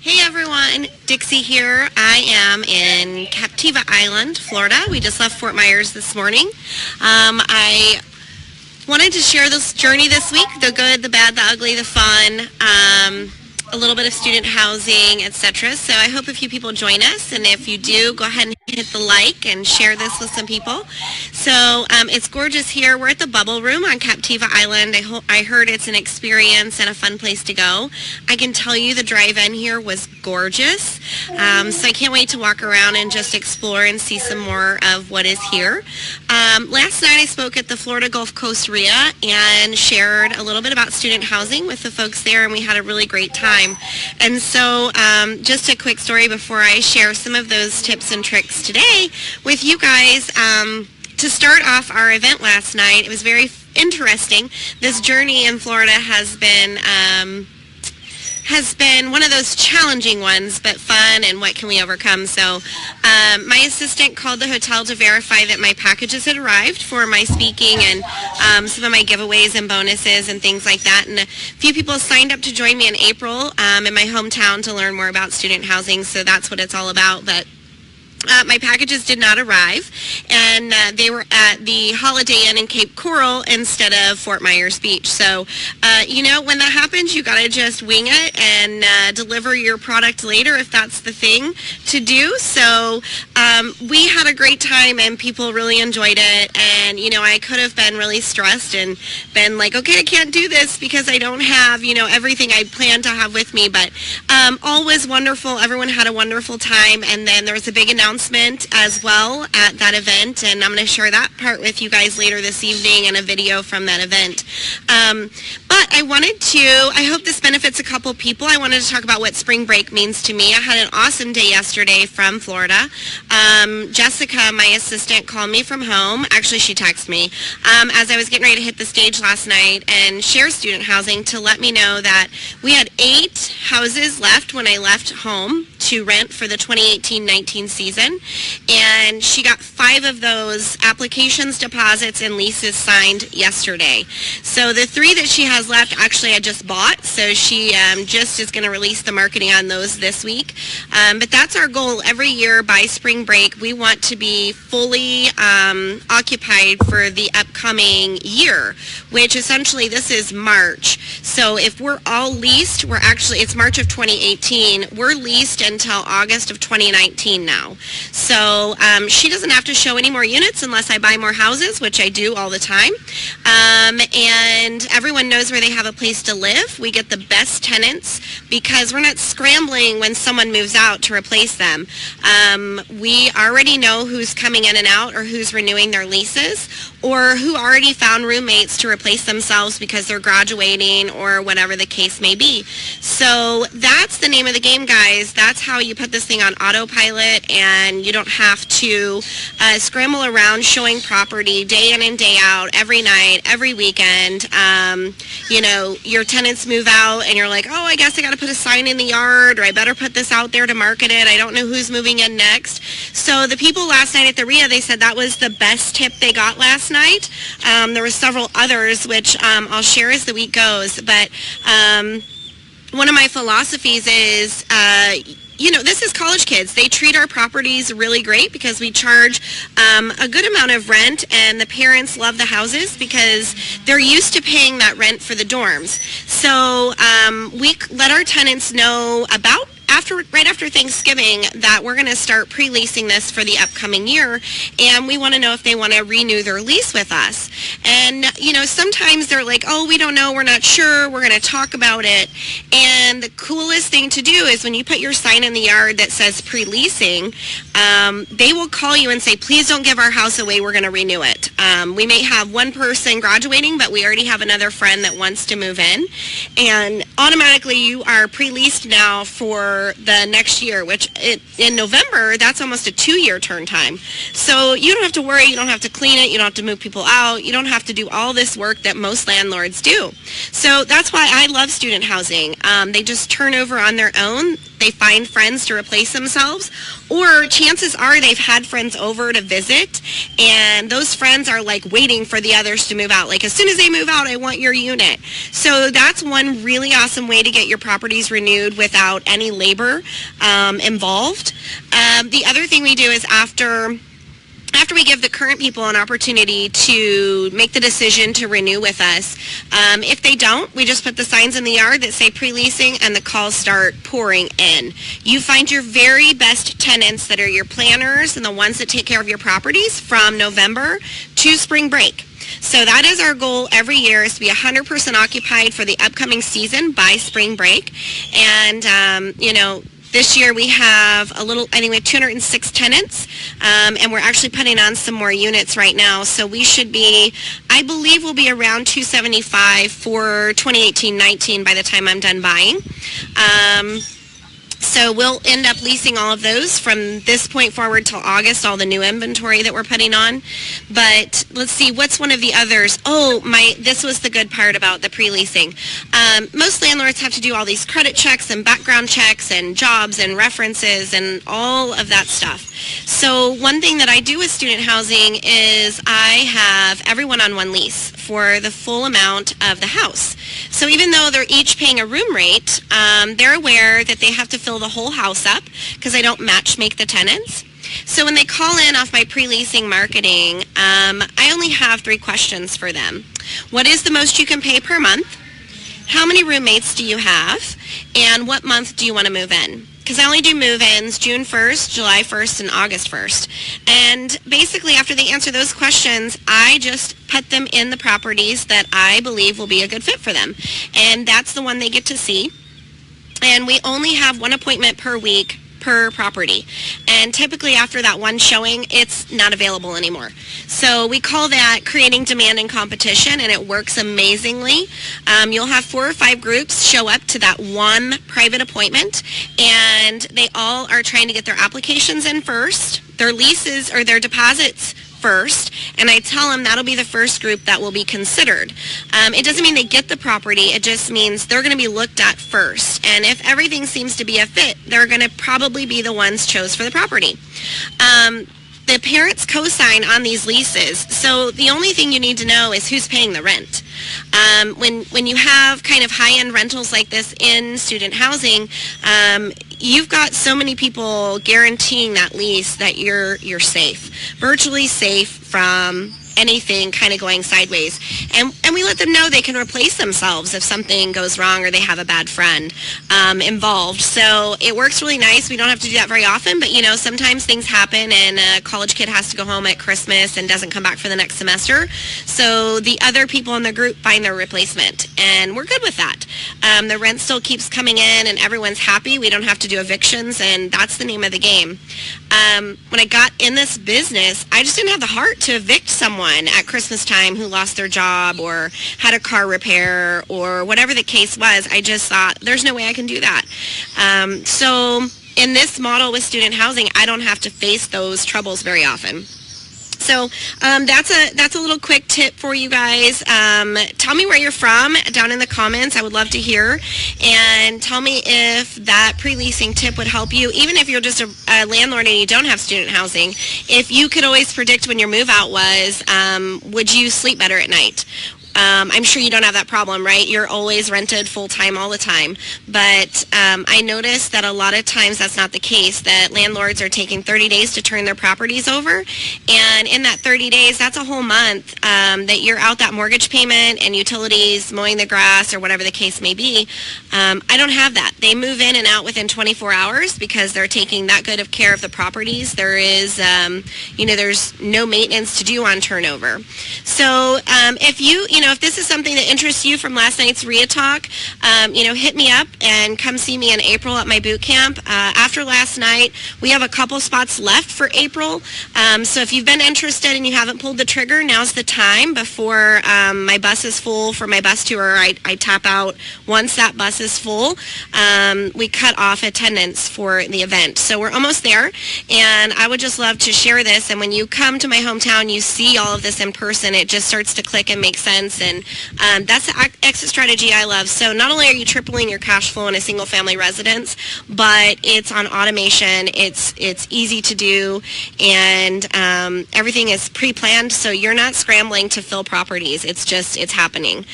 Hey everyone, Dixie here. I am in Captiva Island, Florida. We just left Fort Myers this morning. I wanted to share this journey this week, the good, the bad, the ugly, the fun, a little bit of student housing, etc. So I hope a few people join us, and if you do, go ahead and hit the like and share this with some people. So it's gorgeous here. We're at the Bubble Room on Captiva Island. I heard it's an experience and a fun place to go. I can tell you the drive-in here was gorgeous. So I can't wait to walk around and just explore and see some more of what is here. Last night I spoke at the Florida Gulf Coast RIA and shared a little bit about student housing with the folks there, and we had a really great time. And so just a quick story before I share some of those tips and tricks today with you guys. To start off our event last night, it was very interesting. This journey in Florida has been one of those challenging ones, but fun, and what can we overcome? So my assistant called the hotel to verify that my packages had arrived for my speaking and some of my giveaways and bonuses and things like that. And a few people signed up to join me in April in my hometown to learn more about student housing, so that's what it's all about. But my packages did not arrive, and they were at the Holiday Inn in Cape Coral instead of Fort Myers Beach. So, you know, when that happens, you got to just wing it and deliver your product later if that's the thing to do. So we had a great time, and people really enjoyed it. And, you know, I could have been really stressed and been like, okay, I can't do this because I don't have, you know, everything I planned to have with me. But all was wonderful. Everyone had a wonderful time. And then there was a big announcement as well at that event, and I'm going to share that part with you guys later this evening and a video from that event. But I hope this benefits a couple people. I wanted to talk about what spring break means to me. I had an awesome day yesterday from Florida. Jessica, my assistant, called me from home. Actually, she texted me as I was getting ready to hit the stage last night and share student housing to let me know that we had 8 houses left when I left home to rent for the 2018-19 season, and she got 5 of those applications, deposits, and leases signed yesterday. So the 3 that she has left, actually I just bought, so she just is going to release the marketing on those this week. But that's our goal every year. By spring break, we want to be fully occupied for the upcoming year, which essentially this is March. So if we're all leased, it's March of 2018, we're leased until August of 2019 now. So she doesn't have to show any more units unless I buy more houses, which I do all the time. And everyone knows where they have a place to live. We get the best tenants because we're not scrambling when someone moves out to replace them. We already know who's coming in and out, or who's renewing their leases, or who already found roommates to replace themselves because they're graduating or whatever the case may be. So that's the name of the game, guys. That's how you put this thing on autopilot, and you don't have to scramble around showing property day in and day out, every night, every weekend. You know, your tenants move out and you're like, oh, I guess I got to put a sign in the yard, or I better put this out there to market it. I don't know who's moving in next. So the people last night at the RIA, they said that was the best tip they got last night. There were several others, which I'll share as the week goes. But one of my philosophies is, you know, this is college kids. They treat our properties really great because we charge a good amount of rent, and the parents love the houses because they're used to paying that rent for the dorms. So we let our tenants know about right after Thanksgiving that we're going to start pre-leasing this for the upcoming year, and we want to know if they want to renew their lease with us. And, you know, sometimes they're like, oh, we don't know, we're not sure, we're going to talk about it. And the coolest thing to do is when you put your sign in the yard that says pre-leasing, they will call you and say, please don't give our house away, we're going to renew it. We may have one person graduating, but we already have another friend that wants to move in, and automatically you are pre-leased now for the next year, which in November, that's almost a 2-year turn time. So you don't have to worry, you don't have to clean it, you don't have to move people out, you don't have to do all this work that most landlords do. So that's why I love student housing. They just turn over on their own. They find friends to replace themselves, or chances are they've had friends over to visit, and those friends are like waiting for the others to move out. Like, as soon as they move out, I want your unit. So that's one really awesome way to get your properties renewed without any labor labor involved. The other thing we do is after we give the current people an opportunity to make the decision to renew with us, if they don't, we just put the signs in the yard that say pre-leasing, and the calls start pouring in. You find your very best tenants that are your planners and the ones that take care of your properties from November to spring break. So that is our goal every year, is to be 100% occupied for the upcoming season by spring break. And, this year we have I think we have 206 tenants, and we're actually putting on some more units right now. So we should be, I believe we'll be around 275 for 2018-19 by the time I'm done buying. So we'll end up leasing all of those from this point forward till August, all the new inventory that we're putting on. But let's see, what's one of the others? This was the good part about the pre-leasing. Most landlords have to do all these credit checks and background checks and jobs and references and all of that stuff. So one thing that I do with student housing is I have everyone on one lease for the full amount of the house. So even though they're each paying a room rate, they're aware that they have to fill the whole house up because I don't match make the tenants. So when they call in off my pre-leasing marketing, I only have 3 questions for them. What is the most you can pay per month? How many roommates do you have? And what month do you want to move in? Because I only do move-ins June 1st, July 1st, and August 1st. And basically, after they answer those questions, I just put them in the properties that I believe will be a good fit for them. And that's the one they get to see. And we only have 1 appointment per week per property. And typically after that one showing, it's not available anymore. So we call that creating demand and competition, and it works amazingly. You'll have 4 or 5 groups show up to that one private appointment, and they all are trying to get their applications in first, their leases or their deposits first, and I tell them that'll be the first group that will be considered. It doesn't mean they get the property, it just means they're going to be looked at first, and if everything seems to be a fit, they're going to probably be the ones chose for the property. The parents co-sign on these leases, so the only thing you need to know is who's paying the rent. When you have kind of high-end rentals like this in student housing, you've got so many people guaranteeing that lease that you're safe, virtually safe from anything kind of going sideways. And we let them know they can replace themselves if something goes wrong or they have a bad friend involved. So it works really nice. We don't have to do that very often, but sometimes things happen and a college kid has to go home at Christmas and doesn't come back for the next semester. So the other people in the group find their replacement, and we're good with that. The rent still keeps coming in and everyone's happy. We don't have to do evictions, and that's the name of the game. When I got in this business, I just didn't have the heart to evict someone at Christmas time who lost their job or had a car repair or whatever the case was. I just thought, there's no way I can do that. So in this model with student housing, I don't have to face those troubles very often. So that's a little quick tip for you guys. Tell me where you're from down in the comments. I would love to hear. And tell me if that pre-leasing tip would help you. Even if you're just a landlord and you don't have student housing, if you could always predict when your move out was, would you sleep better at night? I'm sure you don't have that problem, right? You're always rented full-time all the time. But I noticed that a lot of times that's not the case, that landlords are taking 30 days to turn their properties over. And in that 30 days, that's a whole month that you're out that mortgage payment and utilities, mowing the grass, or whatever the case may be. I don't have that. They move in and out within 24 hours because they're taking that good of care of the properties. There is, there's no maintenance to do on turnover. So if this is something that interests you from last night's RIA talk, hit me up and come see me in April at my boot camp. After last night, we have a couple spots left for April. So if you've been interested and you haven't pulled the trigger, now's the time before my bus is full for my bus tour. I tap out once that bus is full. We cut off attendance for the event. So we're almost there, and I would just love to share this. And when you come to my hometown, you see all of this in person, it just starts to click and make sense. And that's the exit strategy I love. So not only are you tripling your cash flow in a single family residence, but it's on automation, it's easy to do, and everything is pre-planned, so you're not scrambling to fill properties. It's happening.